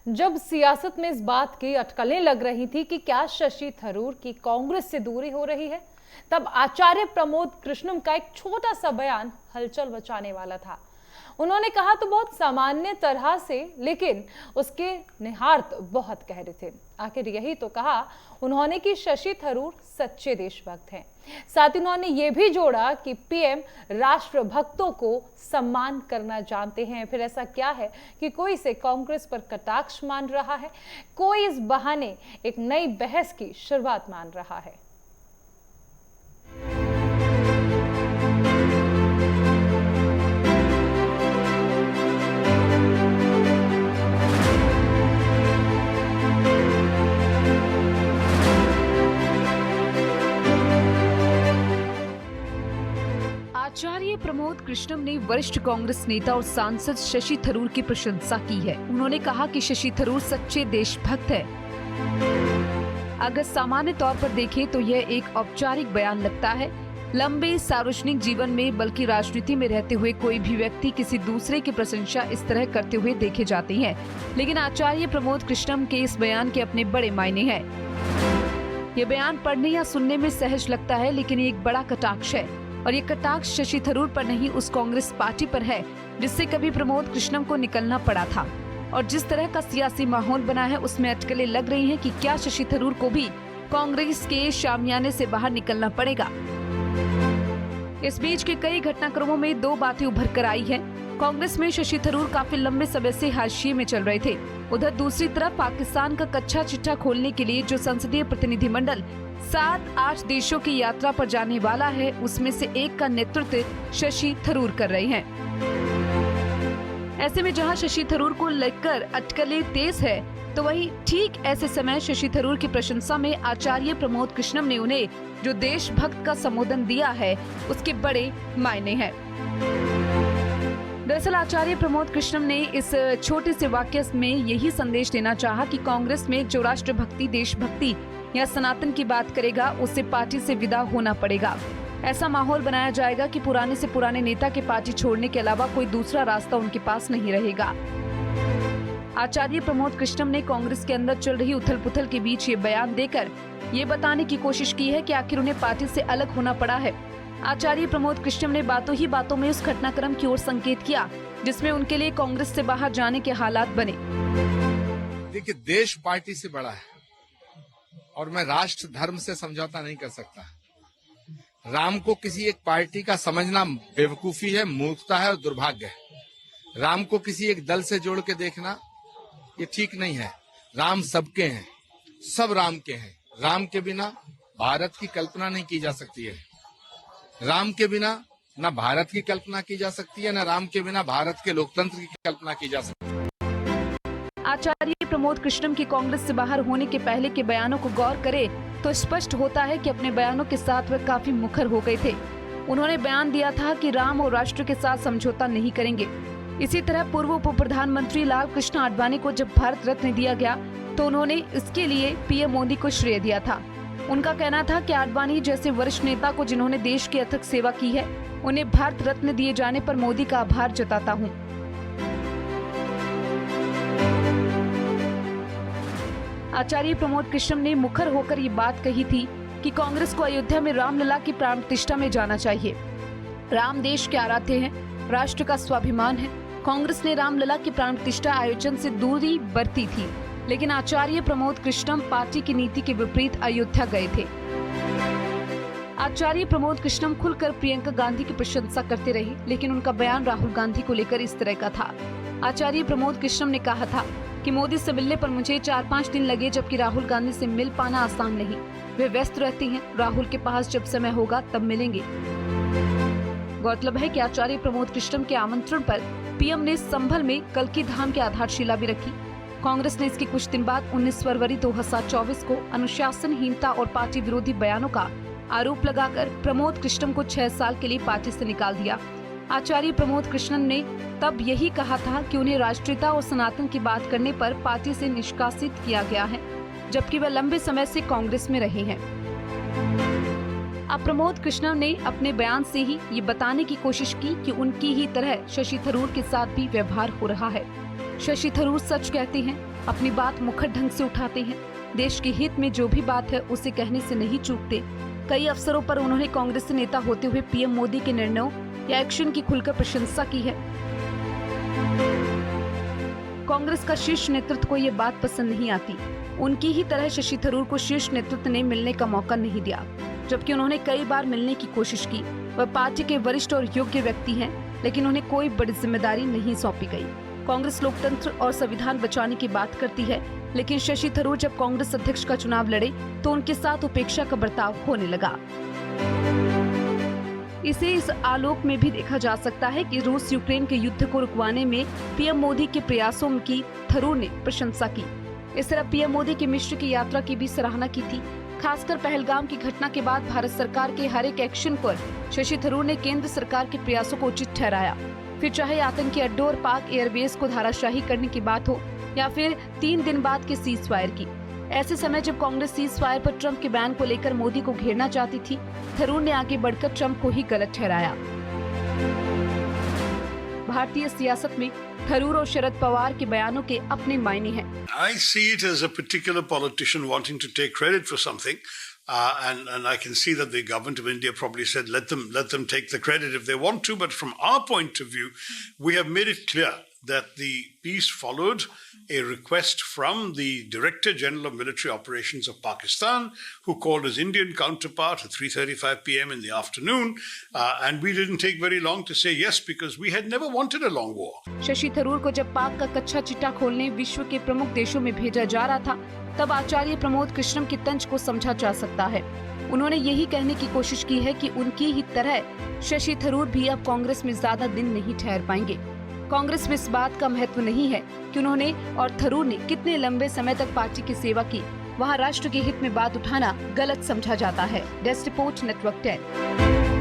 जब सियासत में इस बात की अटकलें लग रही थी कि क्या शशि थरूर की कांग्रेस से दूरी हो रही है, तब आचार्य प्रमोद कृष्णम का एक छोटा सा बयान हलचल मचाने वाला था। उन्होंने कहा तो बहुत सामान्य तरह से, लेकिन उसके निहितार्थ बहुत गहरे थे। आखिर यही तो कहा उन्होंने कि शशि थरूर सच्चे देशभक्त हैं। साथ ही उन्होंने ये भी जोड़ा कि पीएम राष्ट्रभक्तों को सम्मान करना जानते हैं। फिर ऐसा क्या है कि कोई इसे कांग्रेस पर कटाक्ष मान रहा है, कोई इस बहाने एक नई बहस की शुरुआत मान रहा है। आचार्य प्रमोद कृष्णम ने वरिष्ठ कांग्रेस नेता और सांसद शशि थरूर की प्रशंसा की है। उन्होंने कहा कि शशि थरूर सच्चे देशभक्त है। अगर सामान्य तौर पर देखें तो यह एक औपचारिक बयान लगता है। लंबे सार्वजनिक जीवन में बल्कि राजनीति में रहते हुए कोई भी व्यक्ति किसी दूसरे की प्रशंसा इस तरह करते हुए देखे जाते हैं, लेकिन आचार्य प्रमोद कृष्णम के इस बयान के अपने बड़े मायने हैं। ये बयान पढ़ने या सुनने में सहज लगता है, लेकिन ये एक बड़ा कटाक्ष है और ये कटाक्ष शशि थरूर पर नहीं, उस कांग्रेस पार्टी पर है जिससे कभी प्रमोद कृष्णम को निकलना पड़ा था। और जिस तरह का सियासी माहौल बना है उसमें अटकलें लग रही हैं कि क्या शशि थरूर को भी कांग्रेस के शामियाने से बाहर निकलना पड़ेगा। इस बीच के कई घटनाक्रमों में दो बातें उभर कर आई है। कांग्रेस में शशि थरूर काफी लंबे समय से हाशिए में चल रहे थे। उधर दूसरी तरफ पाकिस्तान का कच्चा चिट्ठा खोलने के लिए जो संसदीय प्रतिनिधिमंडल 7-8 देशों की यात्रा पर जाने वाला है, उसमें से एक का नेतृत्व शशि थरूर कर रहे हैं। ऐसे में जहां शशि थरूर को लेकर अटकलें तेज है, तो वहीं ठीक ऐसे समय शशि थरूर की प्रशंसा में आचार्य प्रमोद कृष्णम ने उन्हें जो देशभक्त का संबोधन दिया है, उसके बड़े मायने हैं। दरअसल आचार्य प्रमोद कृष्णम ने इस छोटे से वाक्य में यही संदेश देना चाहा कि कांग्रेस में जो राष्ट्रभक्ति, देशभक्ति या सनातन की बात करेगा, उससे पार्टी से विदा होना पड़ेगा। ऐसा माहौल बनाया जाएगा कि पुराने से पुराने नेता के पार्टी छोड़ने के अलावा कोई दूसरा रास्ता उनके पास नहीं रहेगा। आचार्य प्रमोद कृष्णम ने कांग्रेस के अंदर चल रही उथल पुथल के बीच ये बयान देकर ये बताने की कोशिश की है कि आखिर उन्हें पार्टी से अलग होना पड़ा है। आचार्य प्रमोद कृष्णम ने बातों ही बातों में उस घटनाक्रम की ओर संकेत किया जिसमें उनके लिए कांग्रेस से बाहर जाने के हालात बने। देखिए, देश पार्टी से बड़ा है और मैं राष्ट्र धर्म से समझौता नहीं कर सकता। राम को किसी एक पार्टी का समझना बेवकूफी है, मूर्खता है और दुर्भाग्य है। राम को किसी एक दल से जोड़ के देखना ये ठीक नहीं है। राम सबके हैं, सब राम के हैं। राम के बिना भारत की कल्पना नहीं की जा सकती है। राम के बिना न भारत की कल्पना की जा सकती है, न राम के बिना भारत के लोकतंत्र की कल्पना की जा सकती है। आचार्य प्रमोद कृष्णम के कांग्रेस से बाहर होने के पहले के बयानों को गौर करें तो स्पष्ट होता है कि अपने बयानों के साथ वे काफी मुखर हो गए थे। उन्होंने बयान दिया था कि राम और राष्ट्र के साथ समझौता नहीं करेंगे। इसी तरह पूर्व उप प्रधानमंत्री लाल कृष्ण आडवाणी को जब भारत रत्न दिया गया तो उन्होंने इसके लिए पीएम मोदी को श्रेय दिया था। उनका कहना था कि आडवाणी जैसे वरिष्ठ नेता को जिन्होंने देश की अथक सेवा की है, उन्हें भारत रत्न दिए जाने पर मोदी का आभार जताता हूँ। आचार्य प्रमोद कृष्णम ने मुखर होकर ये बात कही थी कि कांग्रेस को अयोध्या में रामलला की प्राण प्रतिष्ठा में जाना चाहिए। राम देश के आराध्य हैं, राष्ट्र का स्वाभिमान है। कांग्रेस ने रामलला की प्राण प्रतिष्ठा आयोजन से दूरी बरती थी, लेकिन आचार्य प्रमोद कृष्णम पार्टी की नीति के विपरीत अयोध्या गए थे। आचार्य प्रमोद कृष्णम खुलकर प्रियंका गांधी की प्रशंसा करते रहे, लेकिन उनका बयान राहुल गांधी को लेकर इस तरह का था। आचार्य प्रमोद कृष्णम ने कहा था कि मोदी से मिलने पर मुझे 4-5 दिन लगे, जबकि राहुल गांधी से मिल पाना आसान नहीं। वे व्यस्त रहती हैं। राहुल के पास जब समय होगा तब मिलेंगे। गौरतलब है कि आचार्य प्रमोद कृष्णम के आमंत्रण पर पीएम ने संभल में कल्की धाम की आधारशिला भी रखी। कांग्रेस ने इसके कुछ दिन बाद 19 फरवरी 2024 को अनुशासनहीनता और पार्टी विरोधी बयानों का आरोप लगाकर प्रमोद कृष्णम को 6 साल के लिए पार्टी से निकाल दिया। आचार्य प्रमोद कृष्णन ने तब यही कहा था कि उन्हें राष्ट्रीयता और सनातन की बात करने पर पार्टी से निष्कासित किया गया है, जबकि वह लंबे समय से कांग्रेस में रहे हैं। अब प्रमोद कृष्णन ने अपने बयान से ही ये बताने की कोशिश की कि उनकी ही तरह शशि थरूर के साथ भी व्यवहार हो रहा है। शशि थरूर सच कहते हैं, अपनी बात मुखर ढंग से उठाते हैं, देश के हित में जो भी बात है उसे कहने से नहीं चूकते। कई अवसरों पर उन्होंने कांग्रेस नेता होते हुए पीएम मोदी के निर्णयों या एक्शन की खुलकर प्रशंसा की है। कांग्रेस का शीर्ष नेतृत्व को ये बात पसंद नहीं आती। उनकी ही तरह शशि थरूर को शीर्ष नेतृत्व ने मिलने का मौका नहीं दिया, जबकि उन्होंने कई बार मिलने की कोशिश की। वह पार्टी के वरिष्ठ और योग्य व्यक्ति हैं, लेकिन उन्हें कोई बड़ी जिम्मेदारी नहीं सौंपी गई। कांग्रेस लोकतंत्र और संविधान बचाने की बात करती है, लेकिन शशि थरूर जब कांग्रेस अध्यक्ष का चुनाव लड़े तो उनके साथ उपेक्षा का बर्ताव होने लगा। इसे इस आलोक में भी देखा जा सकता है कि रूस यूक्रेन के युद्ध को रुकवाने में पीएम मोदी के प्रयासों की थरूर ने प्रशंसा की। इस तरह पीएम मोदी की मिस्र की यात्रा की भी सराहना की थी। खासकर पहलगाम की घटना के बाद भारत सरकार के हर एक एक्शन पर शशि थरूर ने केंद्र सरकार के प्रयासों को उचित ठहराया। फिर चाहे आतंकी अड्डों और पाक एयरबेस को धाराशाही करने की बात हो या फिर 3 दिन बाद के सीज फायर की। ऐसे समय जब कांग्रेस सीज फायर पर ट्रंप के बयान को लेकर मोदी को घेरना चाहती थी, थरूर ने आगे बढ़कर ट्रंप को ही गलत ठहराया। भारतीय सियासत में थरूर और शरद पवार के बयानों के अपने मायने हैं। I see it as a particular politician wanting to take credit for something, and I can see that the government of India probably said let them take the credit if they want to. But from our point of view, we have made it clear that the peace followed a request from the Director General of Military Operations of Pakistan, who called his Indian counterpart at 3:35 p.m. in the afternoon, and we didn't take very long to say yes because we had never wanted a long war. Shashi Tharoor को जब पाक का कच्चा चिट्टा खोलने विश्व के प्रमुख देशों में भेजा जा रहा था, तब आचार्य प्रमोद कृष्णम की तंज को समझा जा सकता है। उन्होंने यही कहने की कोशिश की है कि उनकी ही तरह शशि थरूर भी अब कांग्रेस में ज्यादा दिन नहीं ठहर पाएंगे। कांग्रेस में इस बात का महत्व नहीं है कि उन्होंने और थरूर ने कितने लंबे समय तक पार्टी की सेवा की, वहां राष्ट्र के हित में बात उठाना गलत समझा जाता है। Desk report, network 10।